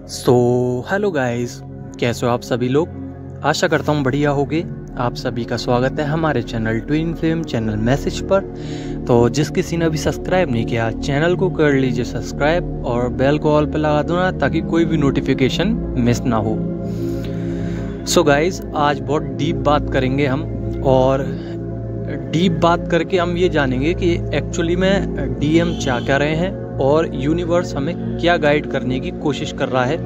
So hello guys, कैसे हो आप सभी लोग। आशा करता हूँ बढ़िया होगे। आप सभी का स्वागत है हमारे channel twin flame channel message पर। तो जिस किसी ने अभी सब्सक्राइब नहीं किया चैनल को कर लीजिए सब्सक्राइब और बेल को ऑल पर लगा दो ना, ताकि कोई भी नोटिफिकेशन मिस ना हो। सो गाइस, आज बहुत डीप बात करेंगे हम, और डीप बात करके हम ये जानेंगे कि एक्चुअली में डीएम चाह क्या रहे हैं और यूनिवर्स हमें क्या गाइड करने की कोशिश कर रहा है,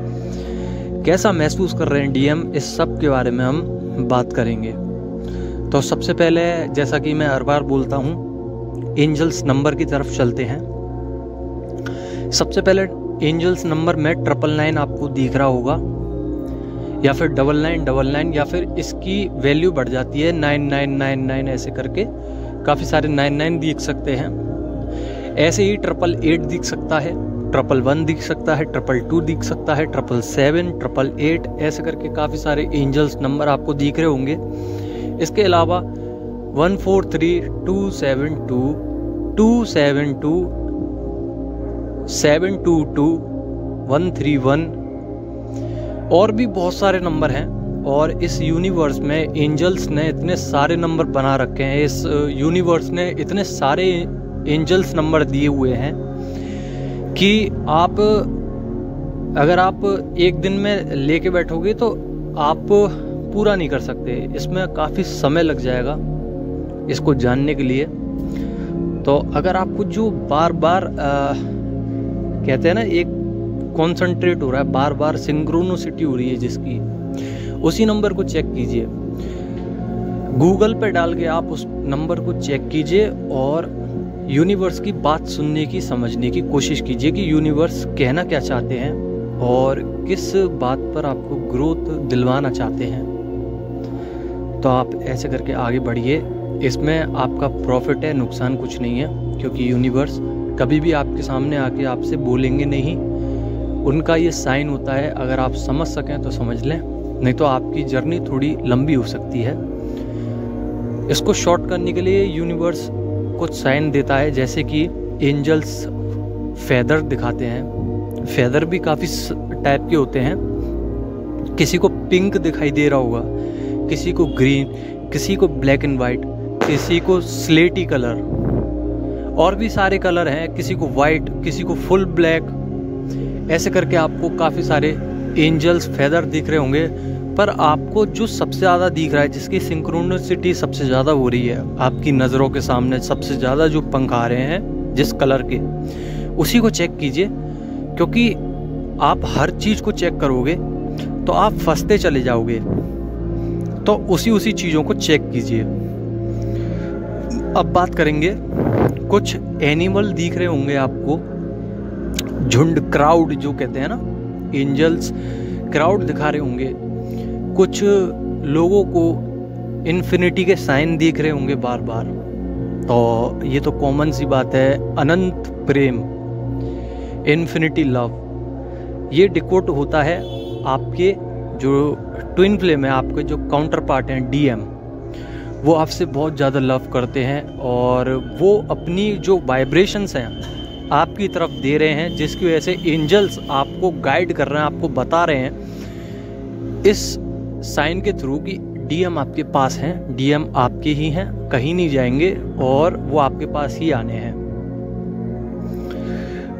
कैसा महसूस कर रहे हैं डीएम, इस सब के बारे में हम बात करेंगे। तो सबसे पहले, जैसा कि मैं हर बार बोलता हूँ, एंजल्स नंबर की तरफ चलते हैं। सबसे पहले एंजल्स नंबर में 999 आपको दिख रहा होगा, या फिर 9999, या फिर इसकी वैल्यू बढ़ जाती है 9999 ऐसे करके काफ़ी सारे 99 दिख सकते हैं। ऐसे ही 888 दिख सकता है, 111 दिख सकता है, 222 दिख सकता है, 777, 888 ऐसे करके काफ़ी सारे एंजल्स नंबर आपको दिख रहे होंगे। इसके अलावा 143, 272, 272, 722, 131 और भी बहुत सारे नंबर हैं। और इस यूनिवर्स में एंजल्स ने इतने सारे नंबर बना रखे हैं, इस यूनिवर्स ने इतने सारे एंजल्स नंबर दिए हुए हैं कि आप अगर आप एक दिन में लेके बैठोगे तो आप पूरा नहीं कर सकते। इसमें काफ़ी समय लग जाएगा इसको जानने के लिए। तो अगर आपको जो बार बार कहते हैं ना, एक कॉन्सेंट्रेट हो रहा है, बार बार सिंक्रोनिसिटी हो रही है जिसकी, उसी नंबर को चेक कीजिए। गूगल पे डाल के आप उस नंबर को चेक कीजिए और यूनिवर्स की बात सुनने की, समझने की कोशिश कीजिए कि यूनिवर्स कहना क्या चाहते हैं और किस बात पर आपको ग्रोथ दिलवाना चाहते हैं। तो आप ऐसे करके आगे बढ़िए। इसमें आपका प्रॉफिट है, नुकसान कुछ नहीं है, क्योंकि यूनिवर्स कभी भी आपके सामने आके आपसे बोलेंगे नहीं। उनका ये साइन होता है, अगर आप समझ सकें तो समझ लें, नहीं तो आपकी जर्नी थोड़ी लंबी हो सकती है। इसको शॉर्ट करने के लिए यूनिवर्स कुछ साइन देता है, जैसे कि एंजल्स फेदर दिखाते हैं। फेदर भी काफ़ी टाइप के होते हैं, किसी को पिंक दिखाई दे रहा होगा, किसी को ग्रीन, किसी को ब्लैक एंड वाइट, किसी को स्लेटी कलर, और भी सारे कलर हैं, किसी को वाइट, किसी को फुल ब्लैक। ऐसे करके आपको काफ़ी सारे एंजल्स फेदर दिख रहे होंगे, पर आपको जो सबसे ज़्यादा दिख रहा है, जिसकी सिंक्रोनिसिटी सबसे ज़्यादा हो रही है आपकी नज़रों के सामने, सबसे ज़्यादा जो पंख आ रहे हैं जिस कलर के, उसी को चेक कीजिए। क्योंकि आप हर चीज़ को चेक करोगे तो आप फंसते चले जाओगे। तो उसी चीज़ों को चेक कीजिए। अब बात करेंगे, कुछ एनिमल दिख रहे होंगे आपको, झुंड, क्राउड जो कहते हैं ना, एंजल्स क्राउड दिखा रहे होंगे। कुछ लोगों को इन्फिनिटी के साइन दिख रहे होंगे बार बार। तो ये तो कॉमन सी बात है, अनंत प्रेम, इन्फिनिटी लव। ये डिकोड होता है आपके जो ट्विन फ्लेम है, आपके जो काउंटर पार्ट हैं डीएम, वो आपसे बहुत ज़्यादा लव करते हैं और वो अपनी जो वाइब्रेशंस हैं आपकी तरफ दे रहे हैं, जिसकी वजह से एंजल्स आपको गाइड कर रहे हैं, आपको बता रहे हैं इस साइन के थ्रू कि डीएम आपके पास हैं, डीएम आपके ही हैं, कहीं नहीं जाएंगे और वो आपके पास ही आने हैं।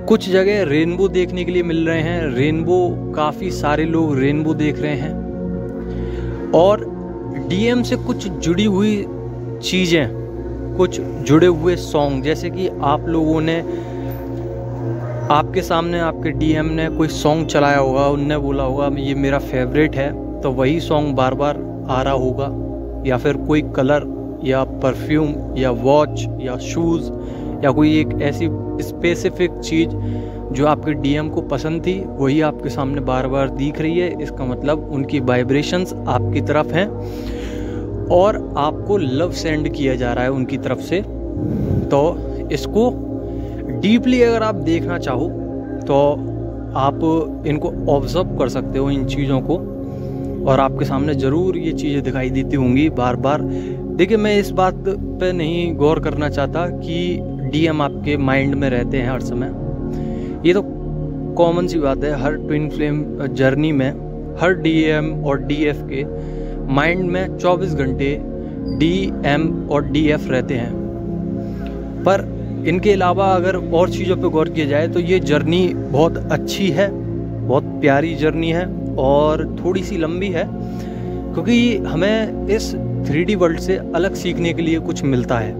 कुछ जगह रेनबो देखने के लिए मिल रहे हैं, रेनबो, काफ़ी सारे लोग रेनबो देख रहे हैं। और डीएम से कुछ जुड़ी हुई चीज़ें, कुछ जुड़े हुए सॉन्ग, जैसे कि आप लोगों ने, आपके सामने आपके डीएम ने कोई सॉन्ग चलाया होगा, उनने बोला होगा ये मेरा फेवरेट है, तो वही सॉन्ग बार बार आ रहा होगा। या फिर कोई कलर या परफ्यूम या वॉच या शूज़ या कोई एक ऐसी स्पेसिफिक चीज़ जो आपके डीएम को पसंद थी, वही आपके सामने बार बार दिख रही है। इसका मतलब उनकी वाइब्रेशंस आपकी तरफ हैं और आपको लव सेंड किया जा रहा है उनकी तरफ से। तो इसको डीपली अगर आप देखना चाहो तो आप इनको ऑब्जर्व कर सकते हो, इन चीज़ों को, और आपके सामने ज़रूर ये चीज़ें दिखाई देती होंगी बार बार। देखिए, मैं इस बात पे नहीं गौर करना चाहता कि डीएम आपके माइंड में रहते हैं हर समय। ये तो कॉमन सी बात है, हर ट्विन फ्लेम जर्नी में हर डीएम और डीएफ के माइंड में 24 घंटे डीएम और डीएफ रहते हैं। पर इनके अलावा अगर और चीज़ों पे गौर किया जाए तो ये जर्नी बहुत अच्छी है, बहुत प्यारी जर्नी है और थोड़ी सी लंबी है, क्योंकि हमें इस 3D वर्ल्ड से अलग सीखने के लिए कुछ मिलता है।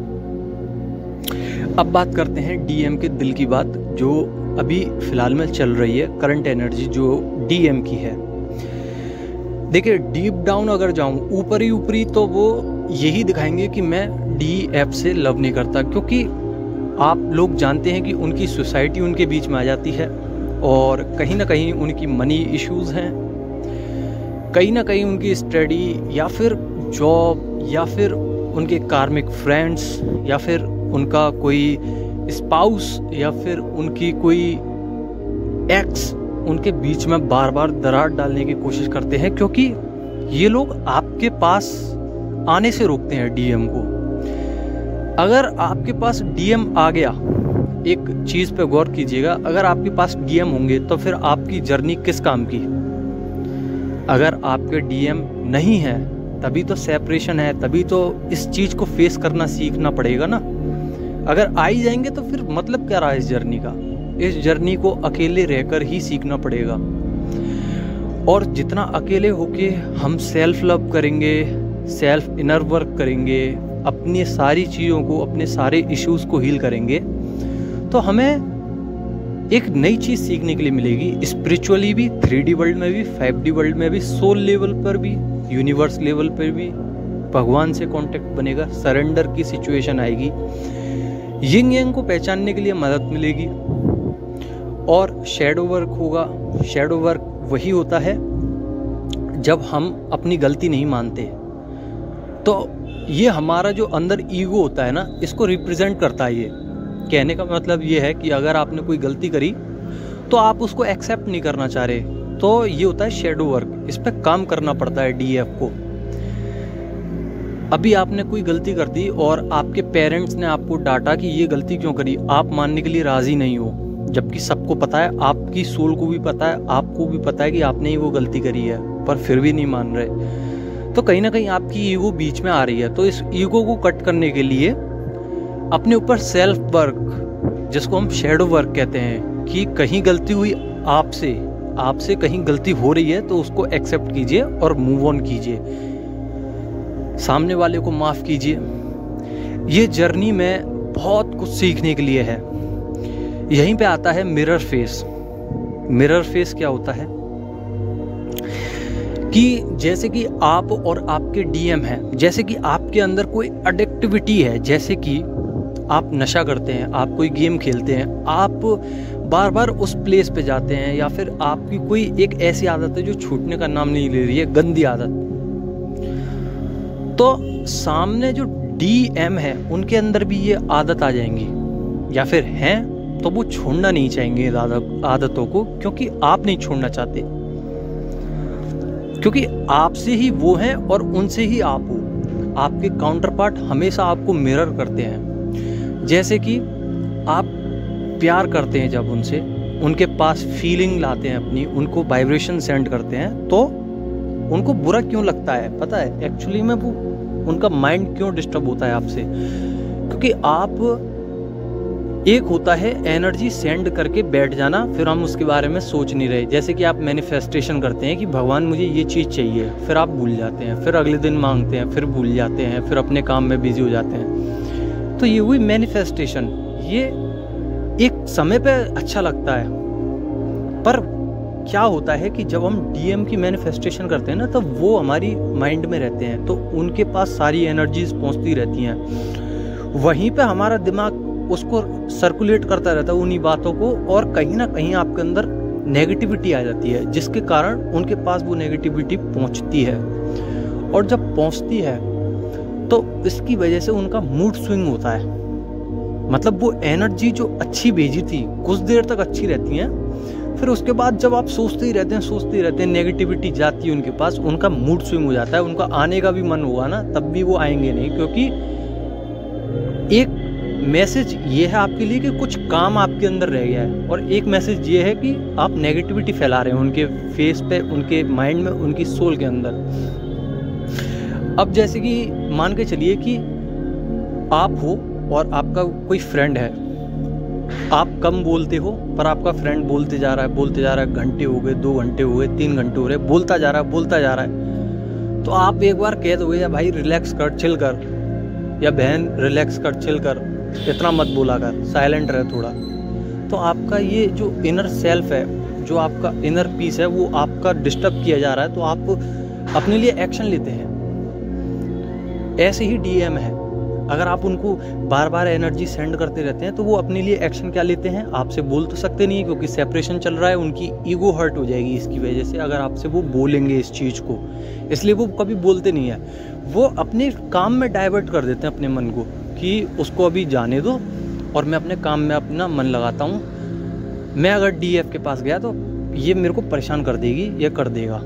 अब बात करते हैं डीएम के दिल की बात, जो अभी फ़िलहाल में चल रही है, करंट एनर्जी जो डीएम की है। देखिए, डीप डाउन अगर जाऊं ऊपरी तो वो यही दिखाएंगे कि मैं डीएफ से लव नहीं करता, क्योंकि आप लोग जानते हैं कि उनकी सोसाइटी उनके बीच में आ जाती है और कहीं ना कहीं उनकी मनी इश्यूज़ हैं, कहीं ना कहीं उनकी स्टडी या फिर जॉब या फिर उनके कार्मिक फ्रेंड्स या फिर उनका कोई स्पाउस या फिर उनकी कोई एक्स उनके बीच में बार बार दरार डालने की कोशिश करते हैं, क्योंकि ये लोग आपके पास आने से रोकते हैं डीएम को। अगर आपके पास डीएम आ गया, एक चीज़ पे गौर कीजिएगा, अगर आपके पास डीएम होंगे तो फिर आपकी जर्नी किस काम की। अगर आपके डीएम नहीं है तभी तो सेपरेशन है, तभी तो इस चीज़ को फेस करना सीखना पड़ेगा ना। अगर आ ही जाएंगे तो फिर मतलब क्या रहा इस जर्नी का। इस जर्नी को अकेले रहकर ही सीखना पड़ेगा, और जितना अकेले होके हम सेल्फ लव करेंगे, सेल्फ इनर वर्क करेंगे, अपनी सारी चीज़ों को, अपने सारे इश्यूज़ को हील करेंगे, तो हमें एक नई चीज़ सीखने के लिए मिलेगी, स्पिरिचुअली भी, 3D वर्ल्ड में भी, 5D वर्ल्ड में भी, सोल लेवल पर भी, यूनिवर्स लेवल पर भी भगवान से कांटेक्ट बनेगा, सरेंडर की सिचुएशन आएगी, यिंग यांग को पहचानने के लिए मदद मिलेगी, और शैडो वर्क होगा। शैडो वर्क वही होता है जब हम अपनी गलती नहीं मानते। तो ये हमारा जो अंदर ईगो होता है ना, इसको रिप्रेजेंट करता है। ये कहने का मतलब ये है कि अगर आपने कोई गलती करी तो आप उसको एक्सेप्ट नहीं करना चाह रहे, तो ये होता है शैडो वर्क। इस पर काम करना पड़ता है डीएफ को। अभी आपने कोई गलती कर दी और आपके पेरेंट्स ने आपको डांटा कि ये गलती क्यों करी, आप मानने के लिए राजी नहीं हो, जबकि सबको पता है, आपकी सोल को भी पता है, आपको भी पता है कि आपने ही वो गलती करी है, पर फिर भी नहीं मान रहे। तो कहीं ना कहीं आपकी ईगो बीच में आ रही है। तो इस ईगो को कट करने के लिए अपने ऊपर सेल्फ वर्क, जिसको हम शैडो वर्क कहते हैं, कि कहीं गलती हुई आपसे कहीं गलती हो रही है तो उसको एक्सेप्ट कीजिए और मूव ऑन कीजिए, सामने वाले को माफ़ कीजिए। ये जर्नी में बहुत कुछ सीखने के लिए है। यहीं पे आता है मिरर फेस। मिरर फेस क्या होता है कि जैसे कि आप और आपके डीएम हैं, जैसे कि आपके अंदर कोई एडिक्टिविटी है, जैसे कि आप नशा करते हैं, आप कोई गेम खेलते हैं, आप बार बार उस प्लेस पे जाते हैं, या फिर आपकी कोई एक ऐसी आदत है जो छूटने का नाम नहीं ले रही है, गंदी आदत। तो सामने जो डीएम है उनके अंदर भी ये आदत आ जाएंगी, या फिर हैं तो वो छोड़ना नहीं चाहेंगे आदतों को, क्योंकि आप नहीं छोड़ना चाहते, क्योंकि आपसे ही वो हैं और उनसे ही आप हो। आपके काउंटर पार्ट हमेशा आपको मिरर करते हैं। जैसे कि आप प्यार करते हैं, जब उनसे उनके पास फीलिंग लाते हैं अपनी, उनको वाइब्रेशन सेंड करते हैं, तो उनको बुरा क्यों लगता है पता है? एक्चुअली में वो उनका माइंड क्यों डिस्टर्ब होता है आपसे, क्योंकि आप एक होता है एनर्जी सेंड करके बैठ जाना, फिर हम उसके बारे में सोच नहीं रहे। जैसे कि आप मैनिफेस्टेशन करते हैं कि भगवान मुझे ये चीज़ चाहिए, फिर आप भूल जाते हैं, फिर अगले दिन मांगते हैं, फिर भूल जाते हैं, फिर अपने काम में बिजी हो जाते हैं। तो ये हुई मैनिफेस्टेशन। ये एक समय पे अच्छा लगता है, पर क्या होता है कि जब हम डीएम की मैनिफेस्टेशन करते हैं ना, तब वो हमारी माइंड में रहते हैं, तो उनके पास सारी एनर्जीज पहुंचती रहती हैं। वहीं पे हमारा दिमाग उसको सर्कुलेट करता रहता है उन्हीं बातों को, और कहीं ना कहीं आपके अंदर नेगेटिविटी आ जाती है, जिसके कारण उनके पास वो नेगेटिविटी पहुंचती है। और जब पहुंचती है तो इसकी वजह से उनका मूड स्विंग होता है। मतलब वो एनर्जी जो अच्छी भेजी थी कुछ देर तक अच्छी रहती है, फिर उसके बाद जब आप सोचते ही रहते हैं, नेगेटिविटी जाती है उनके पास, उनका मूड स्विंग हो जाता है। उनका आने का भी मन होगा ना, तब भी वो आएंगे नहीं, क्योंकि एक मैसेज ये है आपके लिए कि कुछ काम आपके अंदर रह गया है, और एक मैसेज ये है कि आप नेगेटिविटी फैला रहे हैं उनके फेस पे, उनके माइंड में, उनकी सोल के अंदर। अब जैसे कि मान के चलिए कि आप हो और आपका कोई फ्रेंड है, आप कम बोलते हो पर आपका फ्रेंड बोलते जा रहा है, घंटे हो गए, 2 घंटे हो गए, 3 घंटे हो रहे, बोलता जा रहा है। तो आप एक बार कह दोगे या भाई रिलैक्स कर, चिल कर, या बहन रिलैक्स कर, चिल कर, इतना मत बोला कर, साइलेंट रहे थोड़ा। तो आपका ये जो इनर सेल्फ है, जो आपका इनर पीस है, वो आपका डिस्टर्ब किया जा रहा है, तो आप अपने लिए एक्शन लेते हैं। ऐसे ही डीएम है, अगर आप उनको बार बार एनर्जी सेंड करते रहते हैं तो वो अपने लिए एक्शन क्या लेते हैं, आपसे बोल तो सकते नहीं है क्योंकि सेपरेशन चल रहा है, उनकी ईगो हर्ट हो जाएगी इसकी वजह से अगर आपसे वो बोलेंगे इस चीज़ को, इसलिए वो कभी बोलते नहीं है। वो अपने काम में डाइवर्ट कर देते हैं अपने मन को कि उसको अभी जाने दो और मैं अपने काम में अपना मन लगाता हूँ। मैं अगर डीएफ के पास गया तो ये मेरे को परेशान कर देगी, ये कर देगा।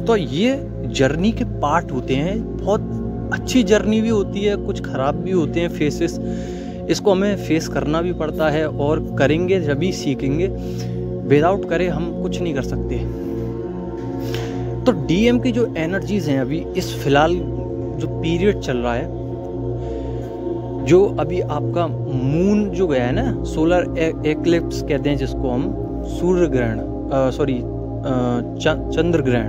तो ये जर्नी के पार्ट होते हैं, बहुत अच्छी जर्नी भी होती है, कुछ ख़राब भी होते हैं फेसेस, इसको हमें फेस करना भी पड़ता है और करेंगे जब भी सीखेंगे, विदाउट करे हम कुछ नहीं कर सकते। तो डीएम की जो एनर्जीज हैं अभी इस फिलहाल जो पीरियड चल रहा है, जो अभी आपका मून जो गया है ना, सोलर एक्लिप्स कहते हैं जिसको हम, सूर्य ग्रहण, चंद्र ग्रहण।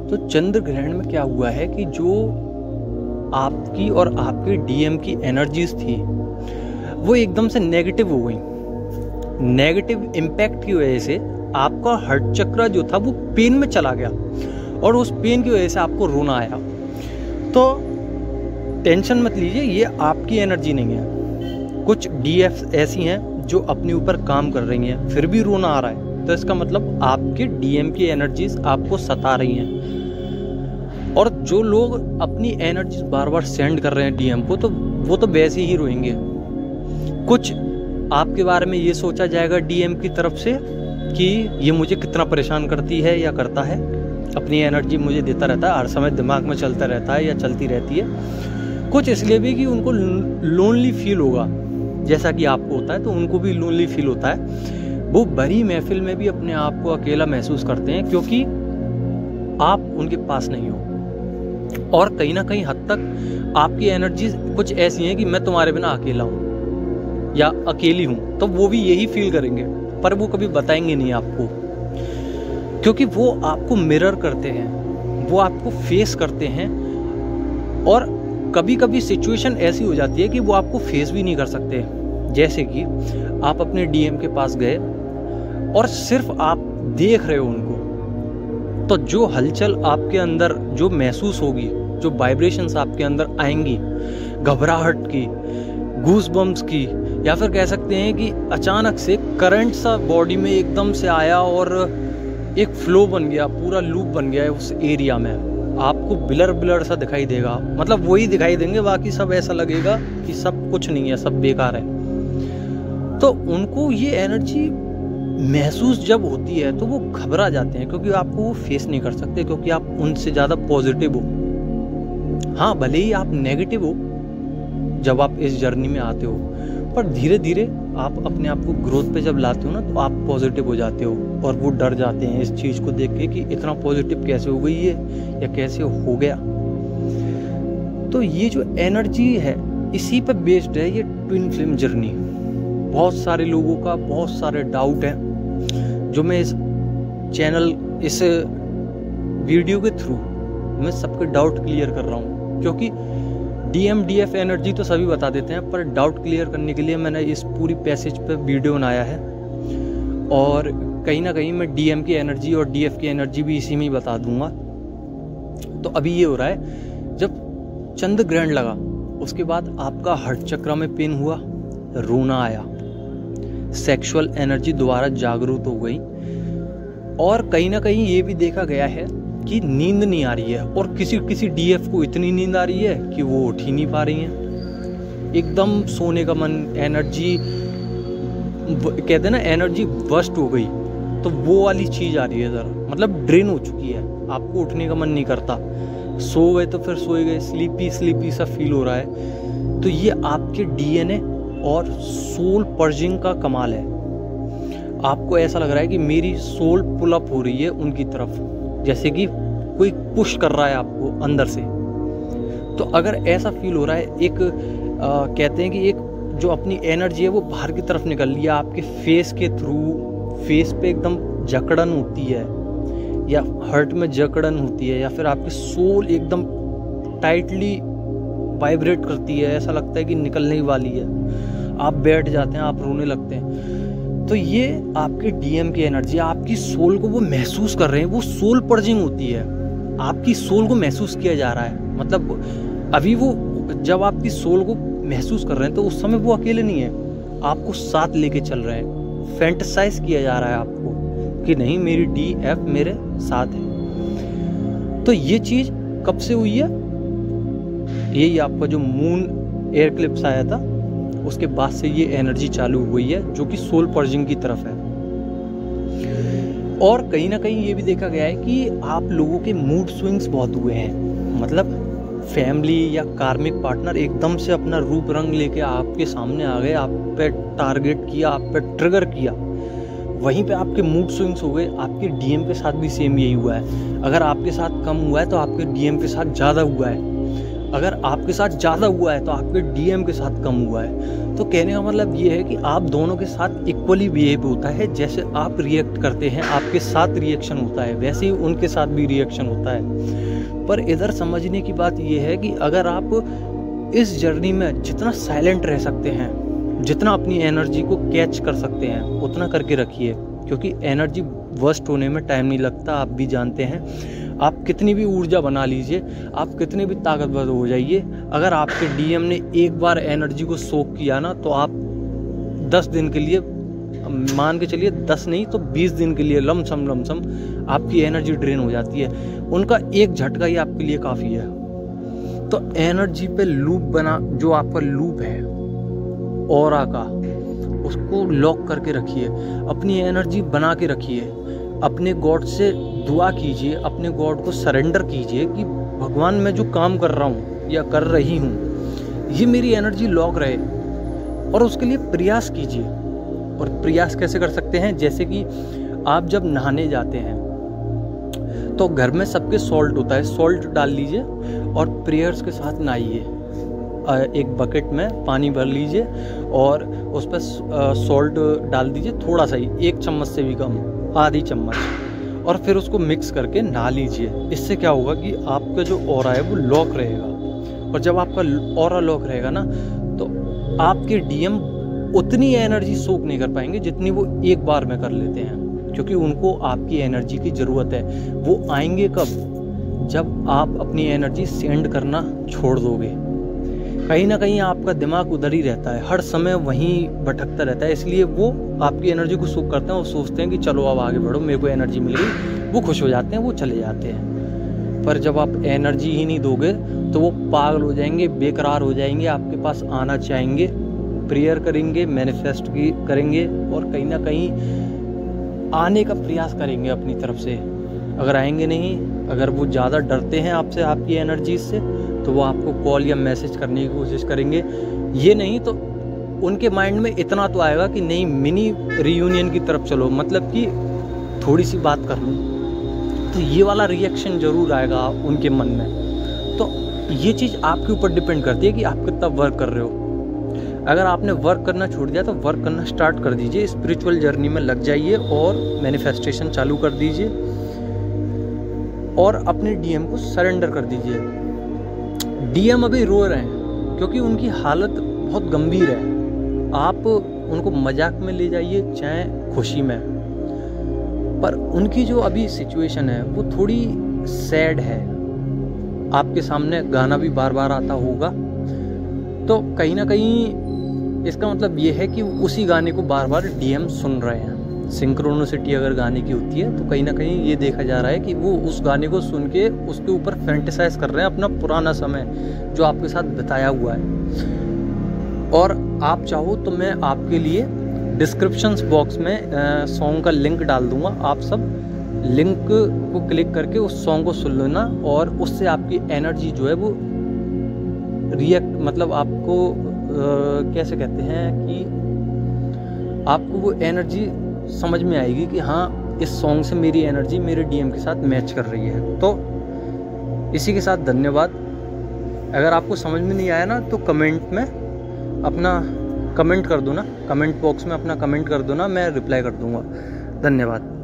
तो चंद्र ग्रहण में क्या हुआ है कि जो आपकी और आपके डीएम की एनर्जीज थी वो एकदम से नेगेटिव हो गई। नेगेटिव इम्पैक्ट की वजह से आपका हार्ट चक्र जो था वो पेन में चला गया और उस पेन की वजह से आपको रोना आया। तो टेंशन मत लीजिए, ये आपकी एनर्जी नहीं है। कुछ डीएफ ऐसी हैं जो अपने ऊपर काम कर रही हैं फिर भी रोना आ रहा है, तो इसका मतलब आपके डीएम की एनर्जीज आपको सता रही हैं। और जो लोग अपनी एनर्जीज बार बार सेंड कर रहे हैं डीएम को, तो वो तो वैसे ही रोएंगे। कुछ आपके बारे में ये सोचा जाएगा डीएम की तरफ से कि ये मुझे कितना परेशान करती है या करता है, अपनी एनर्जी मुझे देता रहता है, हर समय दिमाग में चलता रहता है या चलती रहती है। कुछ इसलिए भी कि उनको लोनली फील होगा, जैसा कि आपको होता है, तो उनको भी लोनली फील होता है। वो बड़ी महफिल में भी अपने आप को अकेला महसूस करते हैं क्योंकि आप उनके पास नहीं हो। और कहीं ना कहीं हद तक आपकी एनर्जी कुछ ऐसी हैं कि मैं तुम्हारे बिना अकेला हूँ या अकेली हूँ, तो वो भी यही फील करेंगे, पर वो कभी बताएंगे नहीं आपको, क्योंकि वो आपको मिरर करते हैं, वो आपको फेस करते हैं। और कभी कभी सिचुएशन ऐसी हो जाती है कि वो आपको फेस भी नहीं कर सकते। जैसे कि आप अपने डीएम के पास गए और सिर्फ आप देख रहे हो उनको, तो जो हलचल आपके अंदर जो महसूस होगी, जो वाइब्रेशंस आपके अंदर आएंगी, घबराहट की, गूस बम्स की, या फिर कह सकते हैं कि अचानक से करंट सा बॉडी में एकदम से आया और एक फ्लो बन गया, पूरा लूप बन गया है उस एरिया में, आपको ब्लर ब्लर सा दिखाई देगा। मतलब वही दिखाई देंगे, बाकी सब ऐसा लगेगा कि सब कुछ नहीं है, सब बेकार है। तो उनको ये एनर्जी महसूस जब होती है तो वो घबरा जाते हैं, क्योंकि आपको वो फेस नहीं कर सकते, क्योंकि आप उनसे ज़्यादा पॉजिटिव हो। हाँ, भले ही आप नेगेटिव हो जब आप इस जर्नी में आते हो, पर धीरे धीरे आप अपने आप को ग्रोथ पे जब लाते हो ना, तो आप पॉजिटिव हो जाते हो। और वो डर जाते हैं इस चीज़ को देख के कि इतना पॉजिटिव कैसे हो गई है या कैसे हो गया। तो ये जो एनर्जी है इसी पे बेस्ड है ये ट्विन फ्लेम जर्नी। बहुत सारे लोगों का बहुत सारे डाउट हैं जो मैं इस चैनल, इस वीडियो के थ्रू मैं सबके डाउट क्लियर कर रहा हूँ, क्योंकि डीएम डीएफ एनर्जी तो सभी बता देते हैं, पर डाउट क्लियर करने के लिए मैंने इस पूरी पैसेज पे वीडियो बनाया है। और कहीं ना कहीं मैं डीएम की एनर्जी और डीएफ की एनर्जी भी इसी में ही बता दूंगा। तो अभी ये हो रहा है, जब चंद्र ग्रहण लगा उसके बाद आपका हार्ट चक्र में पेन हुआ, रोना आया, सेक्सुअल एनर्जी दोबारा जागरूक हो गई। और कहीं ना कहीं ये भी देखा गया है कि नींद नहीं आ रही है, और किसी किसी डीएफ को इतनी नींद आ रही है कि वो उठ ही नहीं पा रही हैं, एकदम सोने का मन, एनर्जी कहते हैं ना एनर्जी बस्ट हो गई, तो वो वाली चीज़ आ रही है ज़रा, मतलब ड्रेन हो चुकी है, आपको उठने का मन नहीं करता, सो गए तो फिर सोए गए, स्लीपी स्लीपी सा फील हो रहा है। तो ये आपके डीएनए और सोल पर्जिंग का कमाल है। आपको ऐसा लग रहा है कि मेरी सोल पुल अप हो रही है उनकी तरफ, जैसे कि कोई पुश कर रहा है आपको अंदर से। तो अगर ऐसा फील हो रहा है, एक कहते हैं कि एक जो अपनी एनर्जी है वो बाहर की तरफ निकल रही है आपके फेस के थ्रू, फेस पे एकदम जकड़न होती है या हार्ट में जकड़न होती है, या फिर आपकी सोल एकदम टाइटली वाइब्रेट करती है, ऐसा लगता है कि निकलने ही वाली है, आप बैठ जाते हैं, आप रोने लगते हैं। तो ये आपके डीएम की एनर्जी, आपकी सोल को वो महसूस कर रहे हैं, वो सोल पर्जिंग होती है, आपकी सोल को महसूस किया जा रहा है। मतलब अभी वो जब आपकी सोल को महसूस कर रहे हैं तो उस समय वो अकेले नहीं है, आपको साथ लेके चल रहे हैं, फैंटेसाइज किया जा रहा है आपको कि नहीं मेरी डीएफ मेरे साथ है। तो ये चीज़ कब से हुई है? यही आपका जो मून एयर क्लिप्स आया था उसके बाद से ये एनर्जी चालू हुई है, जो कि सोल पर्जिंग की तरफ है। और कहीं ना कहीं ये भी देखा गया है कि आप लोगों के मूड स्विंग्स बहुत हुए हैं। मतलब फैमिली या कार्मिक पार्टनर एकदम से अपना रूप रंग लेके आपके सामने आ गए, आप पे टारगेट किया, आप पे ट्रिगर किया, वहीं पे आपके मूड स्विंग्स हो गए। आपके डीएम के साथ भी सेम यही हुआ है। अगर आपके साथ कम हुआ है तो आपके डीएम के साथ ज़्यादा हुआ है, अगर आपके साथ ज़्यादा हुआ है तो आपके डीएम के साथ कम हुआ है। तो कहने का मतलब ये है कि आप दोनों के साथ इक्वली बिहेव होता है, जैसे आप रिएक्ट करते हैं, आपके साथ रिएक्शन होता है, वैसे ही उनके साथ भी रिएक्शन होता है। पर इधर समझने की बात ये है कि अगर आप इस जर्नी में जितना साइलेंट रह सकते हैं, जितना अपनी एनर्जी को कैच कर सकते हैं, उतना करके रखिए, क्योंकि एनर्जी वर्स्ट होने में टाइम नहीं लगता। आप भी जानते हैं, आप कितनी भी ऊर्जा बना लीजिए, आप कितने भी ताकतवर हो जाइए, अगर आपके डीएम ने एक बार एनर्जी को सोख किया ना, तो आप 10 दिन के लिए, मान के चलिए 10 नहीं तो 20 दिन के लिए लमसम आपकी एनर्जी ड्रेन हो जाती है। उनका एक झटका ही आपके लिए काफ़ी है। तो एनर्जी पे लूप बना, जो आपका लूप है ऑरा का, उसको लॉक करके रखिए, अपनी एनर्जी बना के रखिए, अपने गॉड से दुआ कीजिए, अपने गॉड को सरेंडर कीजिए कि भगवान मैं जो काम कर रहा हूँ या कर रही हूँ, ये मेरी एनर्जी लॉक रहे, और उसके लिए प्रयास कीजिए। और प्रयास कैसे कर सकते हैं? जैसे कि आप जब नहाने जाते हैं तो घर में सबके सॉल्ट होता है, सॉल्ट डाल लीजिए और प्रेयर्स के साथ नहाइए। एक बकेट में पानी भर लीजिए और उस पर सॉल्ट डाल दीजिए, थोड़ा सा ही, 1 चम्मच से भी कम, आधी चम्मच, और फिर उसको मिक्स करके नहा लीजिए। इससे क्या होगा कि आपका जो ऑरा है वो लॉक रहेगा, और जब आपका ऑरा लॉक रहेगा ना, तो आपके डीएम उतनी एनर्जी सोख नहीं कर पाएंगे जितनी वो एक बार में कर लेते हैं, क्योंकि उनको आपकी एनर्जी की ज़रूरत है। वो आएंगे कब? जब आप अपनी एनर्जी सेंड करना छोड़ दोगे। कहीं ना कहीं आपका दिमाग उधर ही रहता है, हर समय वहीं भटकता रहता है, इसलिए वो आपकी एनर्जी को सोख करते हैं और सोचते हैं कि चलो अब आगे बढ़ो, मेरे को एनर्जी मिल गई, वो खुश हो जाते हैं, वो चले जाते हैं। पर जब आप एनर्जी ही नहीं दोगे तो वो पागल हो जाएंगे, बेकरार हो जाएंगे, आपके पास आना चाहेंगे, प्रेयर करेंगे, मैनिफेस्ट करेंगे, और कहीं ना कहीं आने का प्रयास करेंगे अपनी तरफ से। अगर आएंगे नहीं, अगर वो ज़्यादा डरते हैं आपसे, आपकी एनर्जी से, तो वो आपको कॉल या मैसेज करने की कोशिश करेंगे। ये नहीं तो उनके माइंड में इतना तो आएगा कि नहीं, मिनी रियूनियन की तरफ चलो, मतलब कि थोड़ी सी बात कर लूँ, तो ये वाला रिएक्शन ज़रूर आएगा उनके मन में। तो ये चीज़ आपके ऊपर डिपेंड करती है कि आप कितना वर्क कर रहे हो। अगर आपने वर्क करना छोड़ दिया तो वर्क करना स्टार्ट कर दीजिए, स्पिरिचुअल जर्नी में लग जाइए और मैनिफेस्टेशन चालू कर दीजिए, और अपने डीएम को सरेंडर कर दीजिए। डीएम अभी रो रहे हैं क्योंकि उनकी हालत बहुत गंभीर है। आप उनको मजाक में ले जाइए चाहे खुशी में, पर उनकी जो अभी सिचुएशन है वो थोड़ी सैड है। आपके सामने गाना भी बार बार आता होगा, तो कहीं ना कहीं इसका मतलब ये है कि उसी गाने को बार बार डीएम सुन रहे हैं। सिंक्रोनिसिटी अगर गाने की होती है तो कहीं ना कहीं ये देखा जा रहा है कि वो उस गाने को सुन के उसके ऊपर फैंटेसाइज कर रहे हैं अपना पुराना समय जो आपके साथ बिताया हुआ है। और आप चाहो तो मैं आपके लिए डिस्क्रिप्शन बॉक्स में सॉन्ग का लिंक डाल दूंगा, आप सब लिंक को क्लिक करके उस सॉन्ग को सुन लेना, और उससे आपकी एनर्जी जो है वो रिएक्ट, मतलब आपको कैसे कहते हैं कि आपको वो एनर्जी समझ में आएगी कि हाँ इस सॉन्ग से मेरी एनर्जी मेरे डीएम के साथ मैच कर रही है। तो इसी के साथ धन्यवाद। अगर आपको समझ में नहीं आया ना तो कमेंट में अपना कमेंट कर दो ना, कमेंट बॉक्स में अपना कमेंट कर दो ना, मैं रिप्लाई कर दूंगा। धन्यवाद।